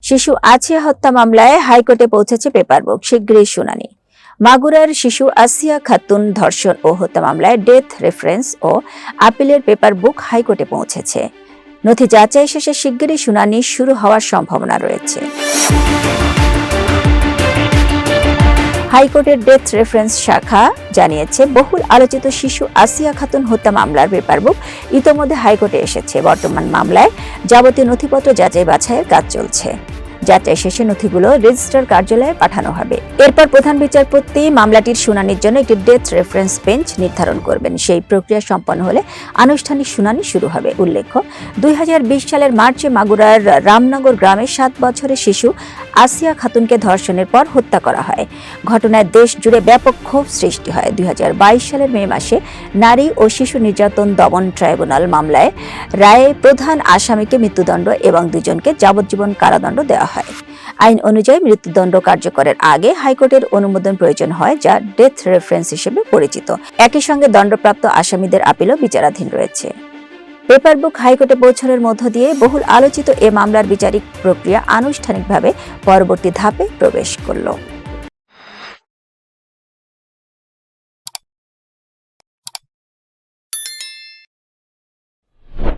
শিশু আসিয়া হত্যা মামলায় হাইকোর্টে পৌঁছেছে পেপারবুক, শীঘ্রই শুনানি। মাগুরার শিশু আসিয়া খাতুন ধর্ষণ ও হত্যা মামলায় ডেথ রেফারেন্স ও আপিলের পেপারবুক হাইকোর্টে পৌঁছেছে। নথি যাচাই শেষে শিগগিরই শুনানি শুরু হওয়ার সম্ভাবনা রয়েছে। হাইকোর্টের ডেথ রেফারেন্স শাখা জানিয়েছে, বহুল আলোচিত শিশু আসিয়া খাতুন হত্যা মামলার পেপারবুক ইতোমধ্যে হাইকোর্টে এসেছে। বর্তমান মামলায় যাবতীয় নথিপত্র যাচাই বাছাইয়ের কাজ চলছে। যাচাই শেষে নথিগুলো রেজিস্ট্রার কার্যালয়ে পাঠানো হবে। এরপর প্রধান বিচারপতি মামলাটির শুনানির জন্য একটি ডেথ রেফারেন্স বেঞ্চ নির্ধারণ করবেন। সেই প্রক্রিয়া সম্পন্ন হলে আনুষ্ঠানিক শুনানি শুরু হবে। উল্লেখ্য, 2020 সালের মার্চে মাগুরার রামনগর গ্রামে 7 বছরের শিশু আসিয়া খাতুনকে ধর্ষণের পর হত্যা করা হয়। ঘটনায় দেশ জুড়ে ব্যাপক ক্ষোভ সৃষ্টি হয়। 2022 সালের মে মাসে নারী ও শিশু নির্যাতন দমন ট্রাইব্যুনাল মামলায় রায়ে প্রধান আসামিকে মৃত্যুদণ্ড এবং 2 জনকে যাবজ্জীবন কারাদণ্ড দেওয়া হয়। আইন অনুযায়ী মৃত্যুদণ্ড কার্যকরের আগে হাইকোর্টের অনুমোদন প্রয়োজন হয়, যা ডেথ রেফারেন্স হিসেবে পরিচিত। একই সঙ্গে দণ্ডপ্রাপ্ত আসামিদের আপিলও বিচারাধীন রয়েছে। পেপারবুক হাইকোর্টে পৌঁছানোর মধ্য দিয়ে বহুল আলোচিত এ মামলার বিচারিক প্রক্রিয়া আনুষ্ঠানিকভাবে পরবর্তী ধাপে প্রবেশ করল।